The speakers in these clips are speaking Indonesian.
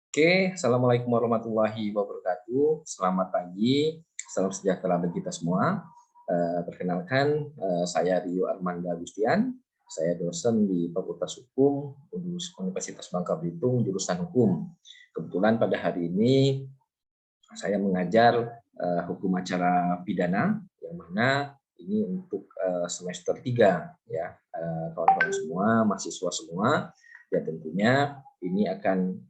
Oke, Assalamualaikum warahmatullahi wabarakatuh. Selamat pagi, salam sejahtera bagi kita semua. Perkenalkan, saya Rio Armanda Agustian. Saya dosen di Fakultas Hukum Universitas Bangka Belitung, jurusan Hukum. Kebetulan pada hari ini saya mengajar hukum acara pidana, yang mana ini untuk semester 3 ya, kawan-kawan semua, mahasiswa semua. Ya tentunya ini akan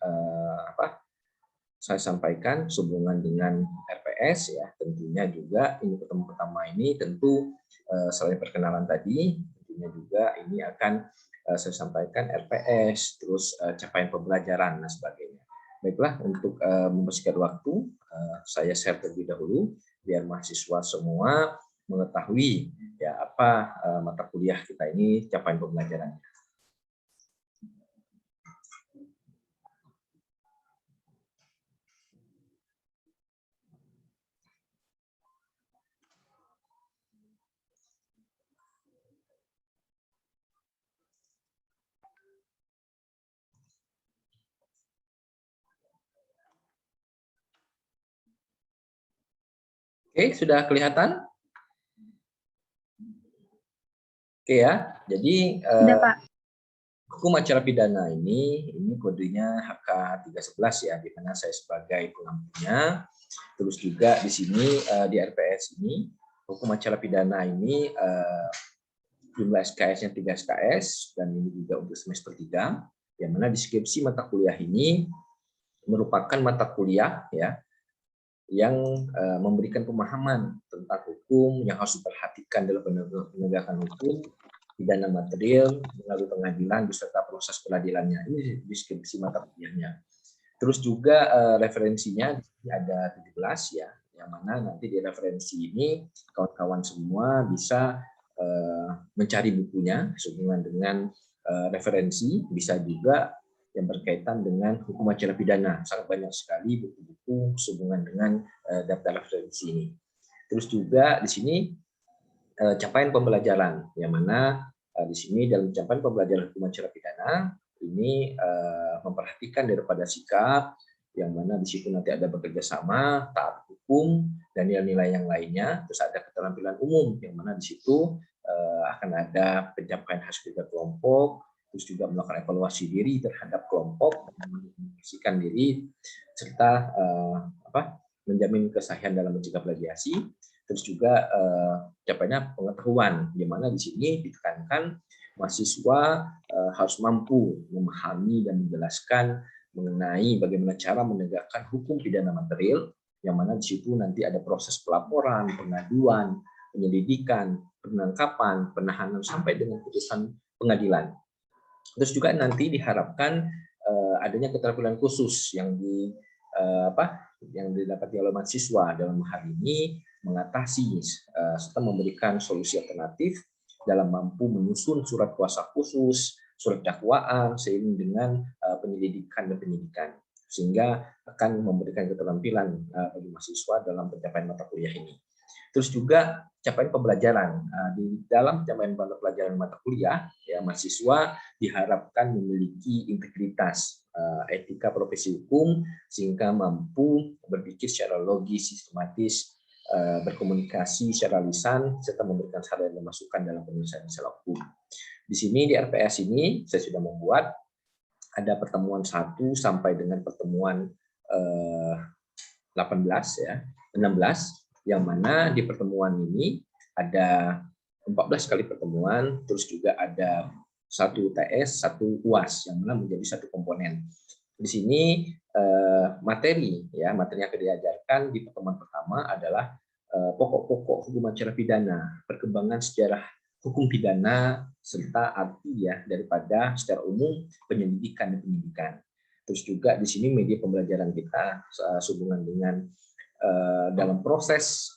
saya sampaikan sehubungan dengan RPS ya, tentunya juga ini pertemuan pertama ini tentu selain perkenalan tadi, tentunya juga ini akan saya sampaikan RPS, terus capaian pembelajaran dan sebagainya. Baiklah, untuk membersihkan waktu, saya share terlebih dahulu biar mahasiswa semua mengetahui ya apa mata kuliah kita ini, capaian pembelajarannya. Oke, sudah kelihatan? Oke ya, jadi Sudah, Pak. hukum acara pidana ini kodenya HK 311 ya, di mana saya sebagai pengampunya. Terus juga di sini di RPS ini hukum acara pidana ini jumlah SKS-nya 3 SKS dan ini juga untuk semester 3, yang mana deskripsi mata kuliah ini merupakan mata kuliah ya yang memberikan pemahaman tentang hukum yang harus diperhatikan dalam penegakan hukum, pidana material melalui pengadilan beserta proses peradilannya. Ini deskripsi mata kuliahnya. Terus juga referensinya di sini ada 17 ya, yang mana nanti di referensi ini kawan-kawan semua bisa mencari bukunya sehubungan dengan referensi, bisa juga yang berkaitan dengan hukum acara pidana. Sangat banyak sekali buku-buku sehubungan dengan daftar referensi ini. Terus juga di sini capaian pembelajaran, yang mana di sini dalam capaian pembelajaran hukum acara pidana ini memperhatikan daripada sikap, yang mana di situ nanti ada bekerja sama, taat hukum, dan nilai-nilai yang lainnya. Terus ada keterampilan umum, yang mana di situ akan ada pencapaian hasil kerja kelompok, terus juga melakukan evaluasi diri terhadap kelompok, mengisikan diri, serta menjamin kesahihan dalam mencegah plagiasi. Terus juga capaiannya pengetahuan, di mana di sini ditekankan mahasiswa harus mampu memahami dan menjelaskan mengenai bagaimana cara menegakkan hukum pidana material, yang mana di situ nanti ada proses pelaporan, pengaduan, penyelidikan, penangkapan, penahanan sampai dengan putusan pengadilan. Terus juga nanti diharapkan adanya keterampilan khusus yang didapati oleh mahasiswa dalam hal ini mengatasi serta memberikan solusi alternatif dalam mampu menyusun surat kuasa khusus, surat dakwaan seiring dengan penyelidikan dan penyidikan, sehingga akan memberikan keterampilan bagi mahasiswa dalam pencapaian mata kuliah ini. Terus juga capaian pembelajaran. Di dalam capaian pelajaran mata kuliah, ya mahasiswa diharapkan memiliki integritas etika profesi hukum sehingga mampu berpikir secara logis, sistematis, berkomunikasi secara lisan, serta memberikan saran dan masukan dalam penyelesaian masalah hukum. Di sini di RPS ini saya sudah membuat ada pertemuan 1 sampai dengan pertemuan 18 ya, 16, yang mana di pertemuan ini ada 14 kali pertemuan, terus juga ada 1 UTS, 1 UAS yang mana menjadi satu komponen. Di sini materi yang akan diajarkan di pertemuan pertama adalah pokok-pokok hukum acara pidana, perkembangan sejarah hukum pidana, serta arti ya daripada secara umum penyelidikan dan penyidikan. Terus juga di sini media pembelajaran kita sehubungan dengan dalam proses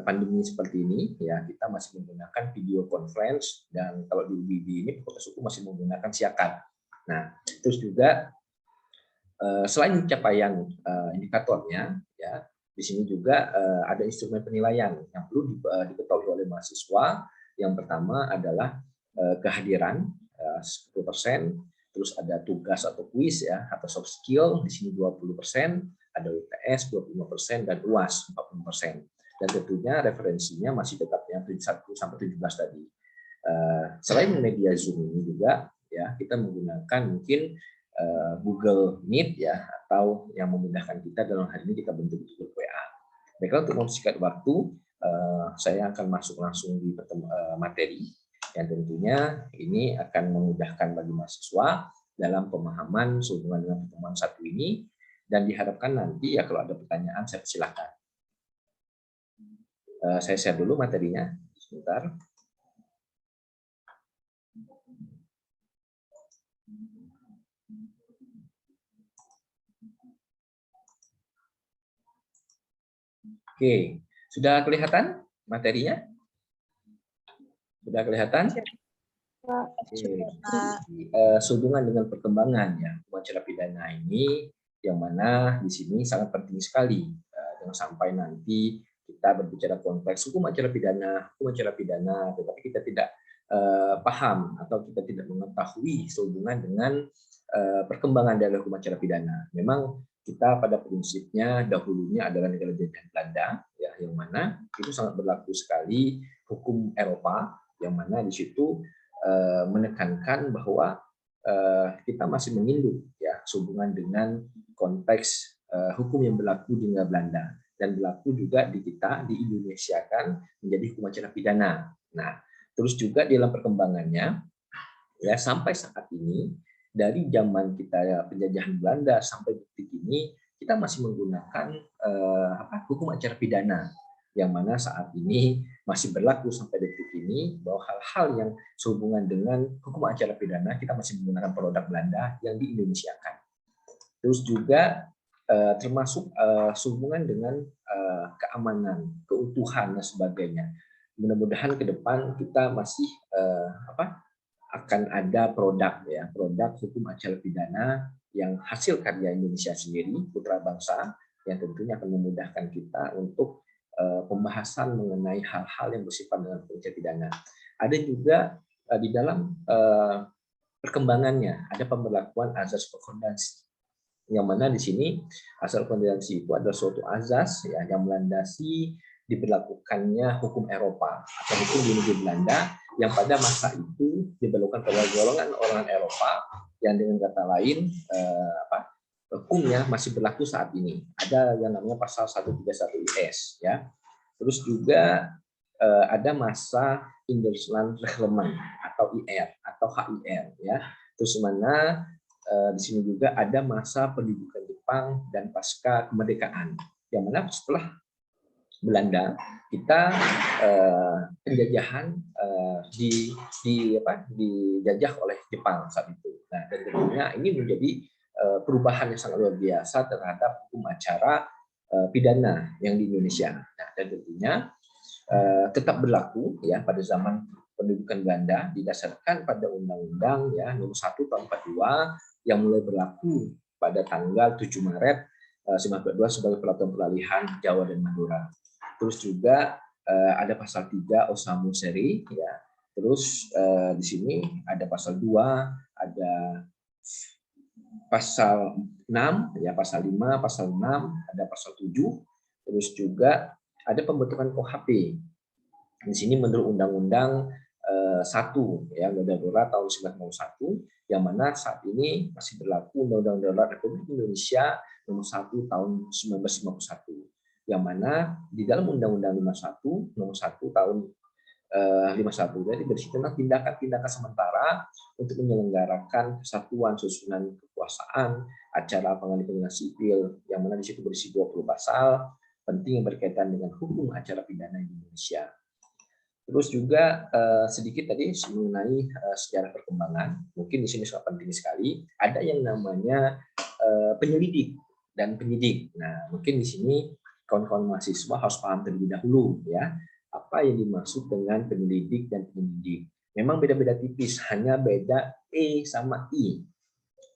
pandemi seperti ini ya, kita masih menggunakan video conference, dan kalau di UBB ini Fakultas Hukum masih menggunakan siakat. Nah, terus juga selain capaian indikatornya ya, di sini juga ada instrumen penilaian yang perlu diketahui oleh mahasiswa. Yang pertama adalah kehadiran 10%, terus ada tugas atau kuis ya atau soft skill di sini 20%, ada UTS 25% dan UAS 40%. Dan tentunya referensinya masih tetap yang 1 sampai 17 tadi. Selain media Zoom ini juga ya kita menggunakan mungkin Google Meet ya atau yang memudahkan kita dalam hal ini kita bentuk grup WA. Baiklah, untuk mempersingkat waktu saya akan masuk langsung di materi yang tentunya ini akan memudahkan bagi mahasiswa dalam pemahaman sehubungan dengan pertemuan satu ini, dan diharapkan nanti ya kalau ada pertanyaan saya persilahkan. Saya share dulu materinya sebentar. Oke, sudah kelihatan materinya? Sudah kelihatan? Sehubungan dengan perkembangan ya hukum acara pidana ini, yang mana di sini sangat penting sekali. Jangan sampai nanti kita berbicara konteks hukum acara pidana, tetapi kita tidak paham atau kita tidak mengetahui sehubungan dengan perkembangan dari hukum acara pidana. Memang kita pada prinsipnya dahulunya adalah negara jajahan Belanda, ya, yang mana itu sangat berlaku sekali hukum Eropa, yang mana di situ menekankan bahwa kita masih menginduk ya sehubungan dengan konteks hukum yang berlaku di negara Belanda dan berlaku juga di kita di Indonesia kan menjadi hukum acara pidana. Nah, terus juga dalam perkembangannya ya sampai saat ini, dari zaman kita penjajahan Belanda sampai detik ini kita masih menggunakan hukum acara pidana, yang mana saat ini masih berlaku sampai detik ini bahwa hal-hal yang sehubungan dengan hukum acara pidana kita masih menggunakan produk Belanda yang di-Indonesiakan. Terus juga termasuk sehubungan dengan keamanan, keutuhan dan sebagainya. Mudah-mudahan ke depan kita masih akan ada produk ya, produk hukum acara pidana yang hasil karya Indonesia sendiri, putra bangsa, yang tentunya akan memudahkan kita untuk pembahasan mengenai hal-hal yang bersifat dengan hukum acara pidana. Ada juga di dalam perkembangannya ada pemberlakuan azas konkordansi, yang mana di sini asas konkordansi itu adalah suatu azas ya yang melandasi diberlakukannya hukum Eropa atau hukum di negeri Belanda yang pada masa itu diberlakukan pada golongan orang Eropa, yang dengan kata lain hukumnya masih berlaku saat ini. Ada yang namanya pasal 131 IS ya. Terus juga ada masa Indorsland Reglement atau IR atau HIR ya. Terus mana di sini juga ada masa pendudukan Jepang dan pasca kemerdekaan, yang mana setelah Belanda kita penjajahan dijajah oleh Jepang saat itu. Nah, dan tentunya ini menjadi perubahan yang sangat luar biasa terhadap hukum acara pidana yang di Indonesia. Nah, dan tentunya tetap berlaku ya pada zaman pendudukan Belanda didasarkan pada Undang-Undang ya Nomor 1 Tahun 42 yang mulai berlaku pada tanggal 7 Maret 1942 sebagai peraturan peralihan Jawa dan Madura. Terus juga ada pasal 3 Osamu Seri ya. Terus di sini ada pasal 2, ada pasal 6 ya, pasal 5, pasal 6, ada pasal 7. Terus juga ada pembentukan KUHP. Di sini menurut Undang-Undang 1 ya, Undang-Undang Darurat tahun 1991, yang mana saat ini masih berlaku Undang-Undang Darurat Republik Indonesia Nomor 1 tahun 1951, yang mana di dalam Undang-Undang 51 Nomor 1 tahun 51 jadi berisi tentang tindakan-tindakan sementara untuk menyelenggarakan kesatuan susunan kekuasaan, acara pengadilan sipil, yang mana di situ berisi 20 pasal penting yang berkaitan dengan hukum acara pidana di Indonesia. Terus juga sedikit tadi mengenai sejarah perkembangan, mungkin di sini sangat penting sekali. Ada yang namanya penyelidik dan penyidik. Nah, mungkin di sini kawan-kawan mahasiswa harus paham terlebih dahulu ya apa yang dimaksud dengan penyelidik dan penyidik. Memang beda-beda tipis, hanya beda E sama I,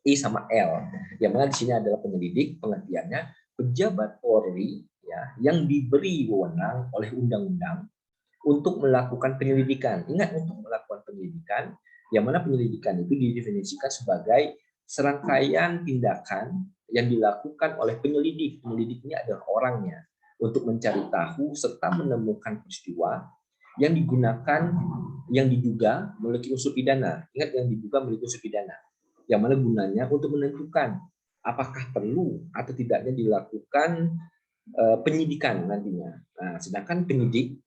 I sama L. Yang mana di sini adalah penyelidik, pengertiannya pejabat Polri ya yang diberi wewenang oleh undang-undang untuk melakukan penyelidikan. Ingat, untuk melakukan penyelidikan, yang mana penyelidikan itu didefinisikan sebagai serangkaian tindakan yang dilakukan oleh penyelidik. Penyelidik ini adalah orangnya untuk mencari tahu serta menemukan peristiwa yang digunakan, yang diduga memiliki unsur pidana. Ingat, yang diduga memiliki unsur pidana. Yang mana gunanya untuk menentukan apakah perlu atau tidaknya dilakukan penyidikan nantinya. Nah, sedangkan penyidik,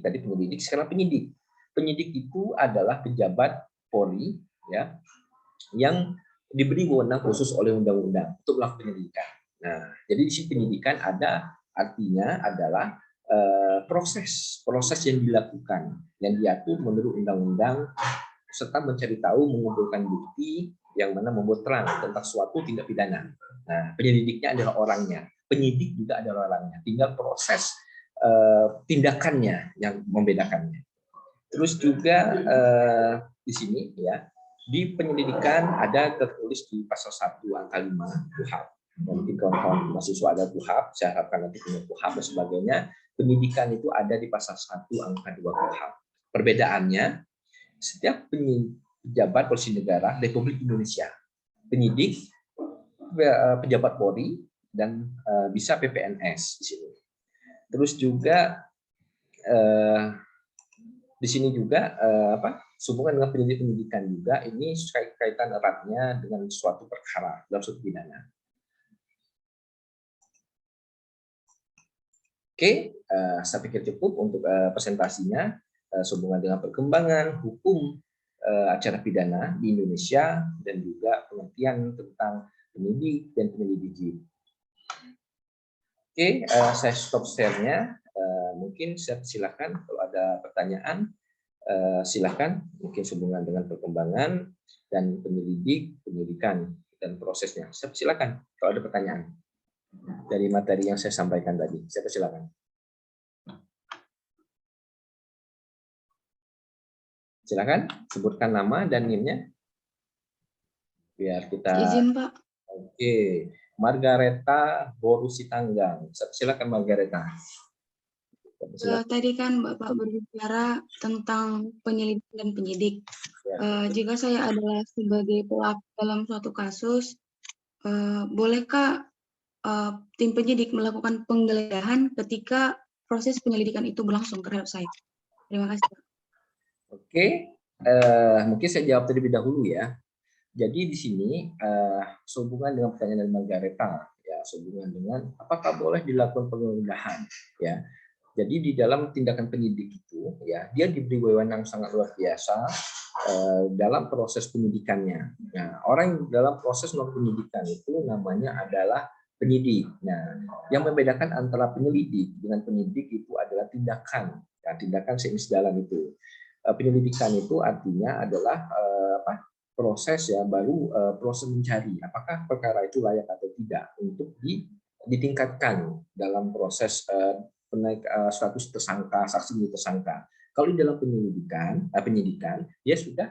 tadi penyelidik, sekarang penyidik. Penyidik itu adalah pejabat Polri, ya, yang diberi wewenang khusus oleh undang-undang untuk melakukan penyidikan. Nah, jadi di sini penyidikan ada artinya adalah proses yang dilakukan, yang diatur menurut undang-undang, serta mencari tahu, mengumpulkan bukti yang mana membuat terang tentang suatu tindak pidana. Nah, penyelidiknya adalah orangnya, penyidik juga adalah orangnya, tinggal proses tindakannya yang membedakannya. Terus juga di sini ya, di penyelidikan ada tertulis di pasal 1 angka 5 KUHP. Mungkin kawan-kawan mahasiswa ada KUHP, saya harapkan nanti punya KUHP dan sebagainya. Penyidikan itu ada di pasal 1 angka 2 KUHP. Perbedaannya, setiap pejabat polisi negara Republik Indonesia, penyidik, pejabat Polri, dan bisa PPNS di sini. Terus juga di sini juga sehubungan dengan penyidikan juga ini kaitan eratnya dengan suatu perkara dalam suatu pidana. Oke, saya pikir cukup untuk presentasinya sehubungan dengan perkembangan hukum acara pidana di Indonesia dan juga pengertian tentang penyidik dan penyelidiki. Oke, saya stop share-nya. Mungkin saya silakan kalau ada pertanyaan, silakan, mungkin sehubungan dengan perkembangan dan penyidikan dan prosesnya. Saya silakan kalau ada pertanyaan dari materi yang saya sampaikan tadi. Saya silakan. Silakan sebutkan nama dan NIM-nya biar kita. Izin, Pak. Oke, Margareta Borusitanggang. Silakan Margareta. Tadi kan Bapak berbicara tentang penyelidik dan penyidik. Ya. Jika saya adalah sebagai pelaku dalam suatu kasus, bolehkah tim penyidik melakukan penggeledahan ketika proses penyelidikan itu berlangsung terhadap saya? Terima kasih, Pak. Oke, mungkin saya jawab terlebih dahulu ya. Jadi di sini sehubungan dengan pertanyaan dari Margareta, ya, sehubungan dengan apakah boleh dilakukan penggeledahan, ya. Jadi di dalam tindakan penyidik itu, ya, dia diberi wewenang sangat luar biasa dalam proses penyidikannya. Nah, orang yang dalam proses penyidikan itu namanya adalah penyidik. Nah, yang membedakan antara penyelidik dengan penyidik itu adalah tindakan, ya, tindakan seiring sejalan itu. Penyelidikan itu artinya adalah proses, ya, baru proses mencari apakah perkara itu layak atau tidak untuk ditingkatkan dalam proses naik status tersangka, saksi menjadi tersangka. Kalau di dalam penyidikan dia sudah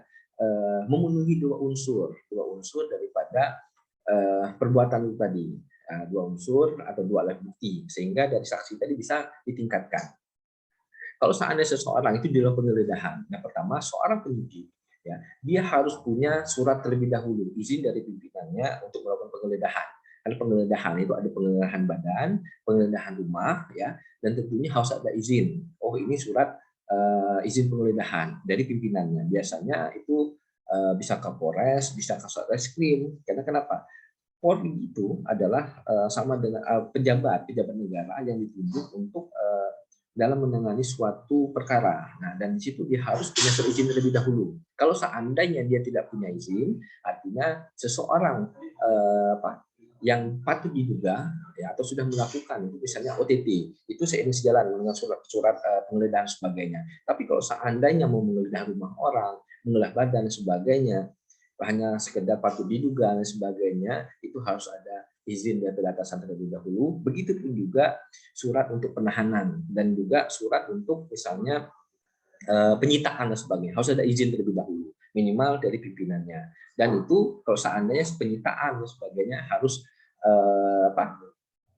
memenuhi dua unsur daripada perbuatan itu tadi, dua unsur atau dua alat bukti, sehingga dari saksi tadi bisa ditingkatkan. Kalau seandainya seseorang itu di dalam penggeledahan, yang pertama seorang penyidik, ya, dia harus punya surat terlebih dahulu, izin dari pimpinannya untuk melakukan penggeledahan. Karena penggeledahan itu ada penggeledahan badan, penggeledahan rumah, ya, dan tentunya harus ada izin. Oh, ini surat izin penggeledahan dari pimpinannya. Biasanya itu bisa Kapolres, bisa Kasatreskrim. Karena kenapa? Polri itu adalah sama dengan pejabat negara yang ditunjuk untuk dalam menangani suatu perkara. Nah, dan di situ dia harus punya surat izin terlebih dahulu. Kalau seandainya dia tidak punya izin, artinya seseorang yang patut diduga, ya, atau sudah melakukan itu misalnya OTT, itu seiring sejalan dengan surat penggeledahan sebagainya. Tapi kalau seandainya mau menggeledah rumah orang, menggeledah badan dan sebagainya, hanya sekedar patut diduga dan sebagainya, itu harus ada izin dari atasan terlebih dahulu. Begitupun juga surat untuk penahanan dan juga surat untuk misalnya penyitaan dan sebagainya, harus ada izin terlebih dahulu, minimal dari pimpinannya. Dan itu kalau seandainya penyitaan dan sebagainya harus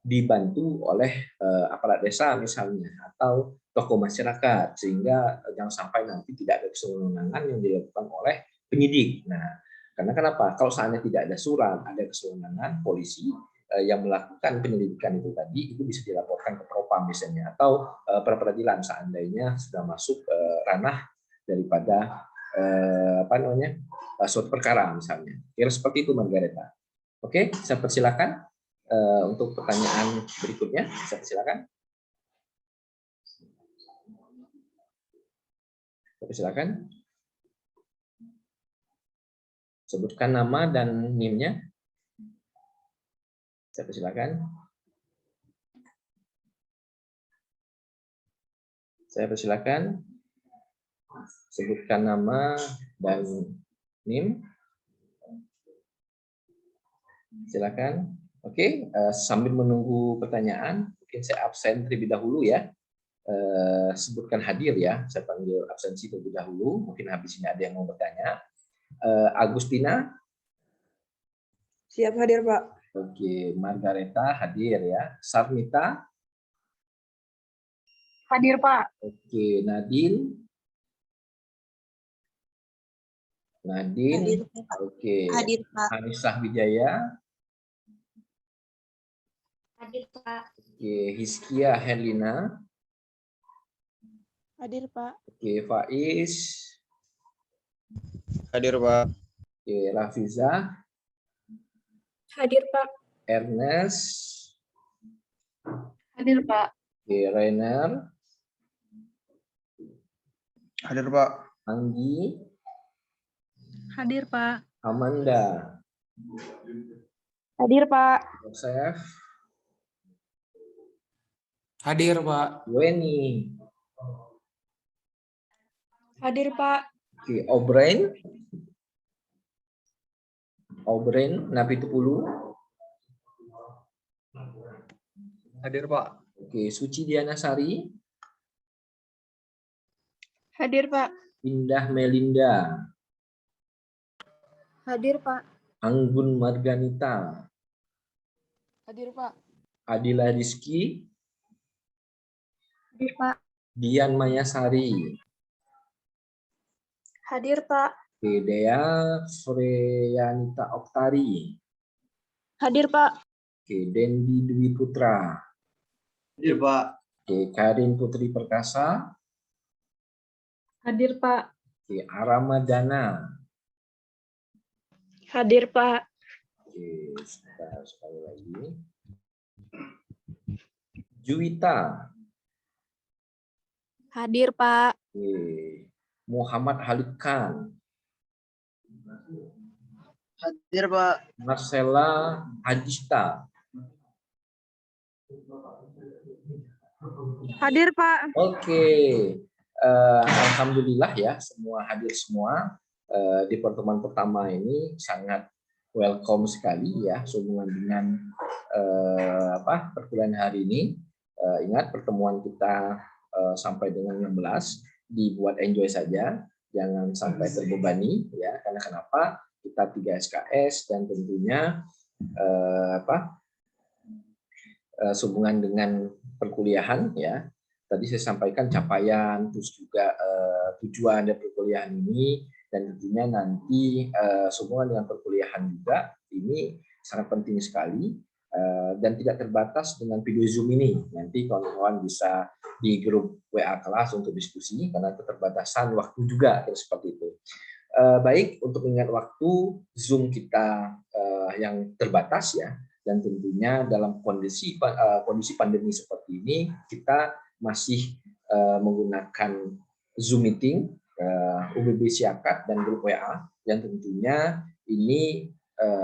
dibantu oleh aparat desa misalnya atau tokoh masyarakat, sehingga jangan sampai nanti tidak ada kewenangan yang dilakukan oleh penyidik. Nah, karena kenapa? Kalau seandainya tidak ada surat, ada kewenangan polisi yang melakukan penyelidikan itu tadi, itu bisa dilaporkan ke Propam misalnya, atau pra peradilan seandainya sudah masuk ranah daripada suatu perkara misalnya. Kira seperti itu, Margareta. Oke, saya persilakan untuk pertanyaan berikutnya. Saya persilakan. Saya persilakan. Sebutkan nama dan NIM-nya. Saya persilakan. Saya persilakan. Sebutkan nama dan NIM. Silakan. Oke, sambil menunggu pertanyaan, mungkin saya absen terlebih dahulu ya. Sebutkan hadir ya. Saya panggil absensi terlebih dahulu. Mungkin habis ini ada yang mau bertanya. Agustina. Siap hadir, Pak. Oke, Margareta hadir ya. Sarmita. Hadir, Pak. Oke, Nadine. Hadir, Pak. Oke. Hadir, Pak. Anissa Wijaya. Hadir, Pak. Oke, Hiskia Herlina. Hadir, Pak. Oke, Faiz. Hadir, Pak. Oke, Rafiza. Hadir, Pak. Ernest. Hadir, Pak. Oke, Rainer. Hadir, Pak. Anggi. Hadir, Pak. Amanda. Hadir, Pak. Joseph. Hadir, Pak. Weni. Hadir, Pak. Oke, O'Brien. O'Brien, Napitupulu. Hadir, Pak. Oke, Suci Dianasari. Hadir, Pak. Indah Melinda. Hadir, Pak. Anggun Marganita. Hadir, Pak. Adila Rizky. Hadir, Pak. Dian Mayasari. Hadir, Pak. Oke, Dea Freyanita Oktari. Hadir, Pak. Oke, Dendi Dwi Putra. Hadir, Pak. Oke, Karin Putri Perkasa. Hadir, Pak. Oke, Aramadana. Hadir, Pak. Oke, sebentar, sekali lagi. Juwita. Hadir, Pak. Oke. Muhammad Halid Khan. Hadir, Pak. Marcella Hajista. Hadir, Pak. Oke. Alhamdulillah ya, semua hadir semua. Di pertemuan pertama ini sangat welcome sekali ya, sehubungan dengan perkuliahan hari ini. Ingat pertemuan kita sampai dengan 16 dibuat enjoy saja, jangan sampai terbebani ya. Karena kenapa? Kita 3 SKS dan tentunya sehubungan dengan perkuliahan ya. Tadi saya sampaikan capaian, terus juga tujuan dari perkuliahan ini, dan tentunya nanti sehubungan dengan perkuliahan juga ini sangat penting sekali dan tidak terbatas dengan video Zoom ini. Nanti kawan-kawan bisa di grup WA kelas untuk diskusi karena keterbatasan waktu juga seperti itu. Baik, untuk mengingat waktu Zoom kita yang terbatas ya, dan tentunya dalam kondisi pandemi seperti ini kita masih menggunakan Zoom meeting, UBB Siakat dan grup WA, yang tentunya ini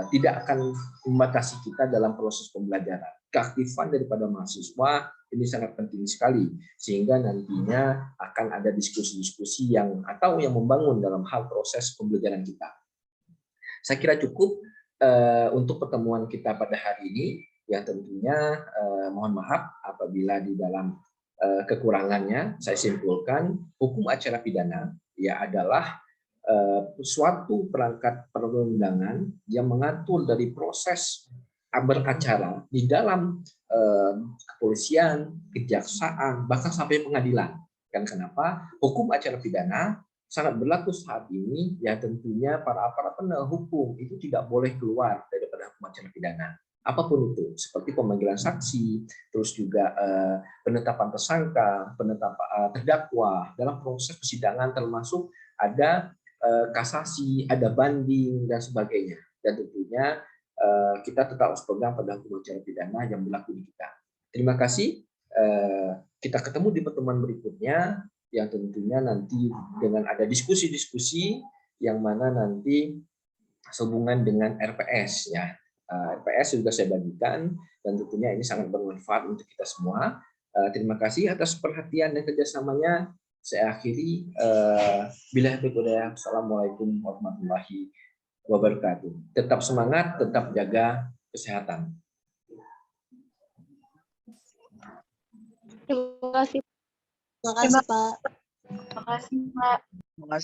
tidak akan membatasi kita dalam proses pembelajaran. Keaktifan daripada mahasiswa ini sangat penting sekali, sehingga nantinya akan ada diskusi-diskusi yang membangun dalam hal proses pembelajaran kita. Saya kira cukup untuk pertemuan kita pada hari ini, yang tentunya mohon maaf apabila di dalam kekurangannya. Saya simpulkan hukum acara pidana ya adalah suatu perangkat perundang-undangan yang mengatur dari proses beracara di dalam kepolisian, kejaksaan, bahkan sampai pengadilan. Kan kenapa? Hukum acara pidana sangat berlaku saat ini, ya tentunya para penegak hukum itu tidak boleh keluar daripada hukum acara pidana. Apapun itu, seperti pemanggilan saksi, terus juga penetapan tersangka, penetapan terdakwa dalam proses persidangan, termasuk ada kasasi, ada banding dan sebagainya. Dan tentunya kita tetap harus pegang pada hukum acara pidana yang berlaku di kita. Terima kasih. Kita ketemu di pertemuan berikutnya, yang tentunya nanti dengan ada diskusi-diskusi yang mana nanti sehubungan dengan RPS ya. RPS sudah saya bagikan dan tentunya ini sangat bermanfaat untuk kita semua. Terima kasih atas perhatian dan kerjasamanya. Saya akhiri. Billahi taufiq wal hidayah. Assalamualaikum warahmatullahi wabarakatuh. Tetap semangat, tetap jaga kesehatan. Terima kasih. Terima kasih, Pak. Terima kasih, Pak. Terima kasih.